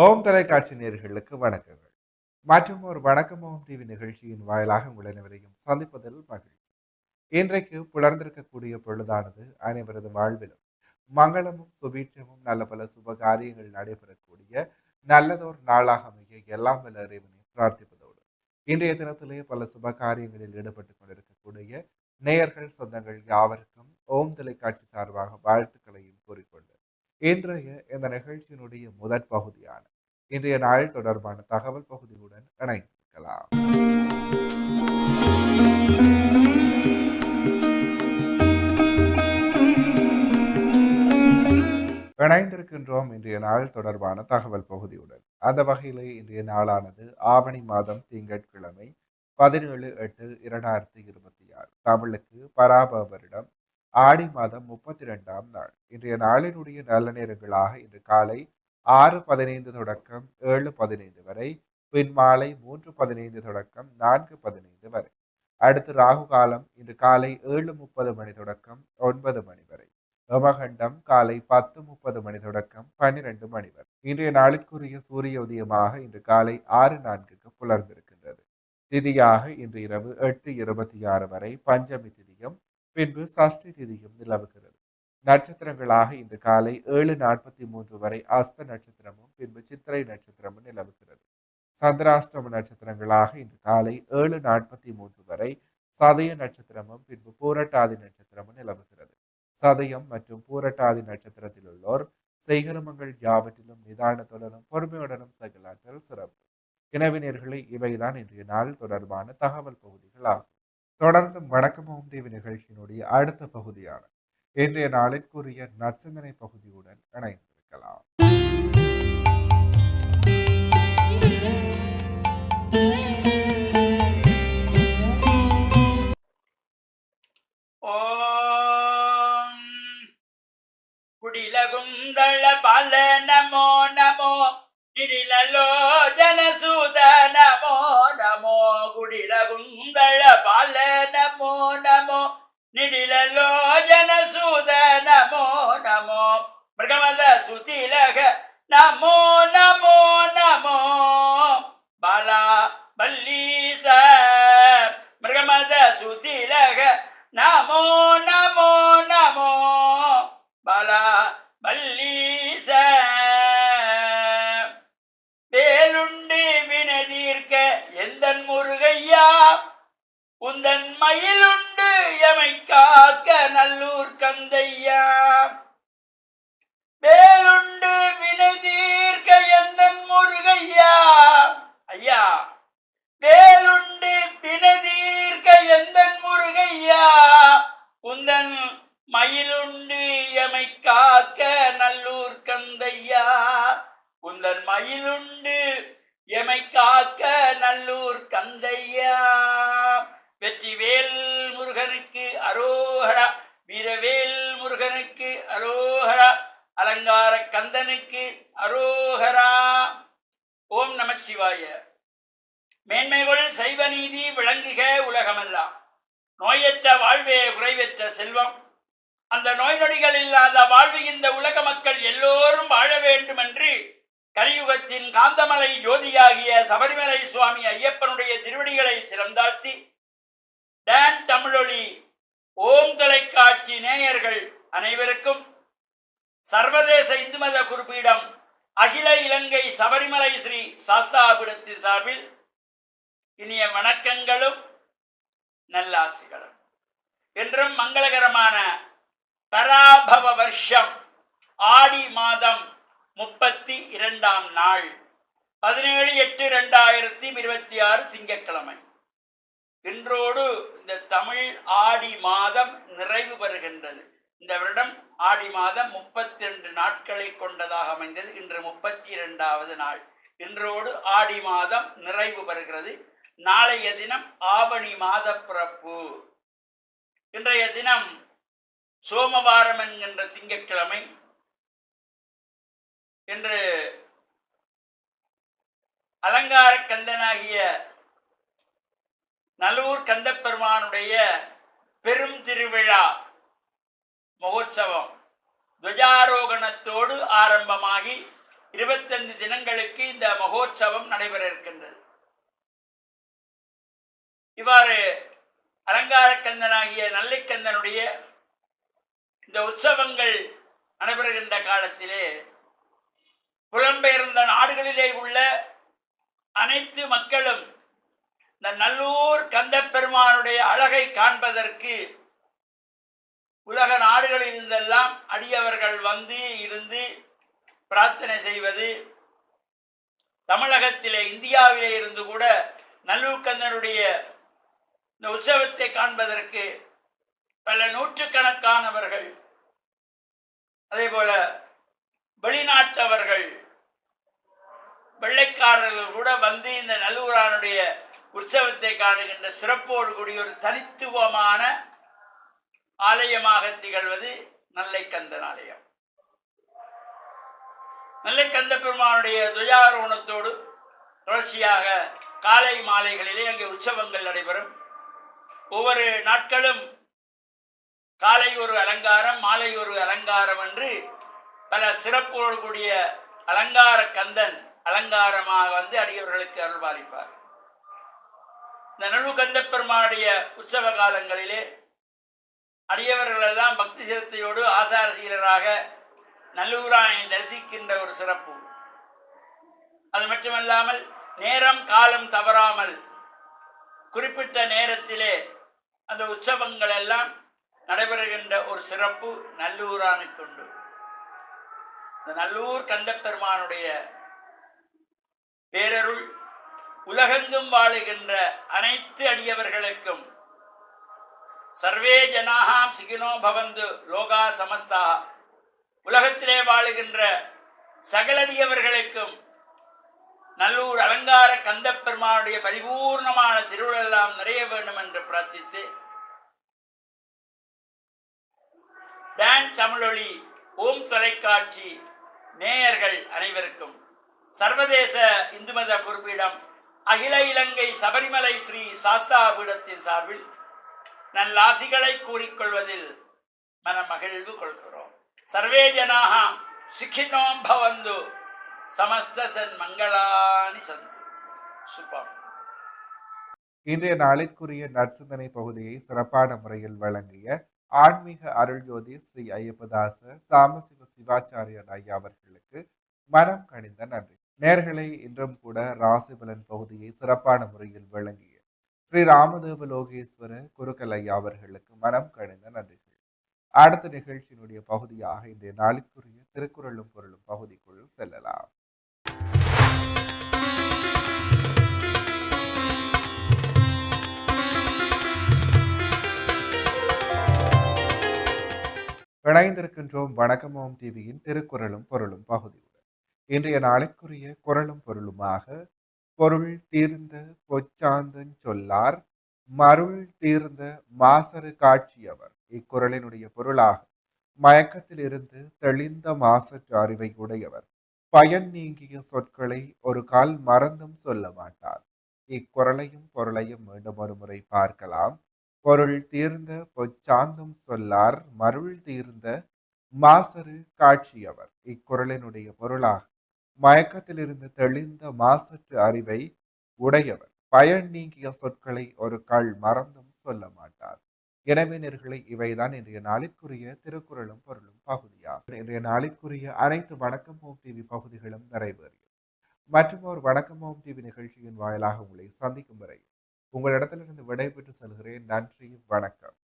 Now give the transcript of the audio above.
ஓம் தொலைக்காட்சி நேயர்களுக்கு வணக்கங்கள். மற்றும் ஒரு வணக்கம் ஓம் டிவி நிகழ்ச்சியின் வாயிலாக உங்கள் அனைவரையும் சந்திப்பதில் மகிழ்ச்சி. இன்றைக்கு புலர்ந்திருக்கக்கூடிய பொழுதானது அனைவரது வாழ்விலும் மங்களமும் சுபீட்சமும் நல்ல பல சுப காரியங்கள் நடைபெறக்கூடிய நல்லதொரு நாளாக அமைய எல்லாம் வல்ல இறைவனை பிரார்த்திப்பதோடு இன்றைய தினத்திலே பல சுப காரியங்களில் ஈடுபட்டுக் கொண்டிருக்கக்கூடிய நேயர்கள் சொந்தங்கள் யாவருக்கும் ஓம் தொலைக்காட்சி சார்பாக வாழ்த்துக்களையும் கூறிக்கொண்டு இன்றைய இந்த நிகழ்ச்சியினுடைய முதற் பகுதியான இன்றைய நாள் தொடர்பான தகவல் பகுதியுடன் இணைந்திருக்கலாம். இணைந்திருக்கின்றோம் இன்றைய நாள் தொடர்பான தகவல் பகுதியுடன். அந்த வகையிலே இன்றைய நாளானது ஆவணி மாதம் திங்கட்கிழமை 17/8/2026 தமிழுக்கு பராப வருடம் ஆடி மாதம் 32ஆம் நாள். இன்றைய நாளினுடைய நல்ல நேரங்களாக இன்று காலை 6:15 தொடக்கம் 7:15 வரை, பின் மாலை 3:15 தொடக்கம் 4:15 வரை. அடுத்து ராகு காலம் இன்று காலை 7:30 மணி தொடக்கம் 9 மணி வரை. யமகண்டம் காலை 10:30 மணி தொடக்கம் 12 மணி வரை. இன்றைய நாளுக்குரிய சூரிய உதயமாக இன்று காலை 6:04க்கு புலர்ந்திருக்கின்றது. திதியாக இன்று இரவு 8:26 வரை பஞ்சமி திதியும் பின்பு சஷ்டி திதியும் நிலவுகிறது. நட்சத்திரங்களாக இன்று காலை 7:43 வரை அஸ்த நட்சத்திரமும் பின்பு சித்திரை நட்சத்திரமும் நிலவுகிறது. சந்திராஷ்டம நட்சத்திரங்களாக இன்று காலை 7:43 வரை சதய நட்சத்திரமும் பின்பு பூரட்டாதி நட்சத்திரமும் நிலவுகிறது. சதயம் மற்றும் பூரட்டாதி நட்சத்திரத்தில் உள்ளோர் செய்கருமங்கள் யாவற்றிலும் நிதானத்துடனும் பொறுமையுடனும் செயலாற்றல் சிறப்பு. இனவினர்களை இவைதான் இன்றைய நாள் தொடர்பான தகவல் பகுதிகள் ஆகும். தொடர்ந்து வணக்கமும் டிவி நிகழ்ச்சியினுடைய அடுத்த பகுதியான இன்றைய நாளிற்குரிய நற்சிந்தனை பகுதியுடன் இணைந்திருக்கலாம். ஓம் குடிலகுந்தள பால நமோ நமோ நிடிலலோ ஜனசூத நமோ நமோ குடிலகுந்தள பால நமோ நமோ நிடிலலோ ஜனசூத நமோ நமோ மிருகமத சுதிலக நமோ நமோ நமோ பாலா பல்லீச மிருகமத சுதிலக நமோ நமோ நமோ பாலா பல்லீச வேலுண்டு வினதீர்க்க எந்தன் முருகையா உந்தன் மயிலுண்டு எமை காக்க நல்லூர் கந்தையா வேலுண்டு வினதீர்க்க எந்தன் முருகையா ஐயா வேலுண்டு வினதீர்க்க எந்தன் முருகையா உந்தன் மயிலுண்டு எமை காக்க நல்லூர் கந்தையா உந்தன் மயிலுண்டு எமை காக்க நல்லூர் கந்தையா வெற்றிவேல் முருகனுக்கு அரோஹரா வீரவேல் முருகனுக்கு அரோஹரா அலங்கார கந்தனுக்கு அரோஹரா. ஓம் நமச்சிவாய. மேன்மைகள் சைவ நீதி விளங்குக உலகமெல்லாம். நோயற்ற வாழ்வே குறைவற்ற செல்வம். அந்த நோய் நொடிகள் இல்லாத வாழ்வு இந்த உலக மக்கள் எல்லோரும் வாழ வேண்டும் என்று கலியுகத்தின் காந்தமலை ஜோதியாகிய சபரிமலை சுவாமி ஐயப்பனுடைய திருவடிகளை சிறந்தாழ்த்தி டான் தமிழொலி ஓம் தொலைக்காட்சி நேயர்கள் அனைவருக்கும் சர்வதேச இந்து மத குறிப்பீடம் அகில இலங்கை சபரிமலை ஸ்ரீ சாஸ்தாபீடத்தின் சார்பில் இனிய வணக்கங்களும் நல்லாசிகளும். என்றும் மங்களகரமான பராபவ வருஷம் ஆடி மாதம் 32ஆம் நாள் 17/8/2026 திங்கட்கிழமை. இன்றோடு இந்த தமிழ் ஆடி மாதம் நிறைவு பெறுகின்றது. இந்த வருடம் ஆடி மாதம் 32 நாட்களை கொண்டதாக அமைந்தது. இன்று 32வது நாள். இன்றோடு ஆடி மாதம் நிறைவு பெறுகிறது. நாளைய தினம் ஆவணி மாத பிறப்பு. இன்றைய தினம் சோமவாரம் என்கின்ற திங்கட்கிழமை. இன்று அலங்கார கந்தனாகிய நல்லூர் கந்தப்பெருமானுடைய பெரும் திருவிழா மகோற்சவம் துவஜாரோகணத்தோடு ஆரம்பமாகி 25 தினங்களுக்கு இந்த மகோற்சவம் நடைபெற இருக்கின்றது. இவ்வாறு அலங்கார கந்தனாகிய நல்லைக்கந்தனுடைய இந்த உற்சவங்கள் நடைபெறுகின்ற காலத்திலே புலம்பெயர்ந்த நாடுகளிலே உள்ள அனைத்து மக்களும் இந்த நல்லூர் கந்தப்பெருமானுடைய அழகை காண்பதற்கு உலக நாடுகளில் இருந்தெல்லாம் அடியவர்கள் வந்து இருந்து பிரார்த்தனை செய்வது, தமிழகத்திலே இந்தியாவிலே இருந்து கூட நல்லூர் கந்தனுடைய இந்த உற்சவத்தை காண்பதற்கு பல நூற்றுக்கணக்கானவர்கள், அதே போல வெளிநாட்டவர்கள், வெள்ளைக்காரர்கள் கூட வந்து இந்த நல்லூரானுடைய உற்சவத்தை காணுகின்ற சிறப்போடு கூடிய ஒரு தனித்துவமான ஆலயமாக திகழ்வது நல்லைக்கந்தன் ஆலயம். நல்லைக்கந்த பெருமானுடைய துவஜாரோகணத்தோடு தொடர்ச்சியாக காலை மாலைகளிலே அங்கே உற்சவங்கள் நடைபெறும். ஒவ்வொரு நாட்களும் காலை ஒரு அலங்காரம், மாலை ஒரு அலங்காரம் என்று பல சிறப்போடு கூடிய அலங்கார கந்தன் அலங்காரமாக வந்து அடியவர்களுக்கு அருள்பாலிப்பார். இந்த நல்லூர் கந்தப்பெருமானுடைய உற்சவ காலங்களிலே அடியவர்கள் எல்லாம் பக்தி சிரத்தையோடு ஆசாரசீலராக நல்லூரானை தரிசிக்கின்ற ஒரு சிறப்பு. அது மட்டுமல்லாமல் நேரம் காலம் தவறாமல் குறிப்பிட்ட நேரத்திலே அந்த உற்சவங்கள் எல்லாம் நடைபெறுகின்ற ஒரு சிறப்பு நல்லூரானுக்கு உண்டு. இந்த நல்லூர் கந்தப்பெருமானுடைய பேரருள் உலகெங்கும் வாழுகின்ற அனைத்து அடியவர்களுக்கும் சர்வே ஜனாஹாம் சிகினோ பவந்து லோகா சமஸ்தா, உலகத்திலே வாழுகின்ற சகலடியவர்களுக்கும் நல்லூர் அலங்கார கந்தப்பெருமானுடைய பரிபூர்ணமான திருவிழெல்லாம் நிறைய வேண்டும் என்று பிரார்த்தித்து, டான் தமிழொலி ஓம் தொலைக்காட்சி நேயர்கள் அனைவருக்கும் சர்வதேச இந்து மத குறிப்பீடம் அகில இலங்கை சபரிமலை ஸ்ரீ சாஸ்தா பீடத்தின் சார்பில் நல்லாசிகளை கூறிக்கொள்வதில் மனமகிழ்வு கொள்கிறோம். சர்வே ஜனாக சுகினோம் பவந்து சமஸ்த சன் மங்களானி சந்து. சுபம். இன்றைய நாளிற்குரிய நற்சிந்தனை பகுதியை சிறப்பான முறையில் வழங்கிய ஆன்மீக அருள்ஜோதி ஸ்ரீ ஐயப்பதாச சாமசிவ சிவாச்சாரியன் ஐயா அவர்களுக்கு மனம் கனிந்த நன்றி. நேர்களை இன்றும் கூட ராசிபலன் பகுதியை சிறப்பான முறையில் வழங்கிய ஸ்ரீ ராமதேவ லோகேஸ்வர குருக்கல் ஐயா அவர்களுக்கு மனம் கனிந்த நன்றிகள். அடுத்த நிகழ்ச்சியினுடைய பகுதியாக இன்றைய நாளுக்குரிய திருக்குறளும் பொருளும் பகுதிக்குள் செல்லலாம். இணைந்திருக்கின்றோம் வணக்கம் ஓம் டிவியின் திருக்குறளும் பொருளும் பகுதியுடன். இன்றைய நாளுக்குரிய குறளும் பொருளுமாக பொருள் தீர்ந்த பொச்சாந்தன் சொல்லார் மருள் தீர்ந்த மாசறு காட்சியவர். இக்குறளினுடைய பொருளாக மயக்கத்தில் இருந்து தெளிந்த மாசற்ற அறிவை உடையவர், பயன் நீங்கிய சொற்களை ஒரு கால் மறந்தும் சொல்ல மாட்டார். இக்குறளையும் பொருளையும் மீண்டும் ஒரு முறை பார்க்கலாம். பொருள் தீர்ந்த பொச்சாந்தம் சொல்லார் மருள் தீர்ந்த மாசறு காட்சியவர். இக்குறளினுடைய பொருளாக மயக்கத்திலிருந்து தெளிந்த மாசற்ற அறிவை உடையவர், பயன் நீங்கிய சொற்களை ஒரு கால் மறந்தும் சொல்ல மாட்டார். எனவே நேயர்களே, இவைதான் இன்றைய நாளிற்குரிய திருக்குறளும் பொருளும் பகுதியாகும். இன்றைய நாளிற்குரிய அனைத்து வணக்கம் ஹோம் டிவி பகுதிகளும் நிறைவேறியது. மற்றும் ஒரு வணக்கம் ஹோம் டிவி நிகழ்ச்சியின் வாயிலாக உங்களை சந்திக்கும் வரை உங்களிடத்திலிருந்து விடைபெற்று செல்கிறேன். நன்றி, வணக்கம்.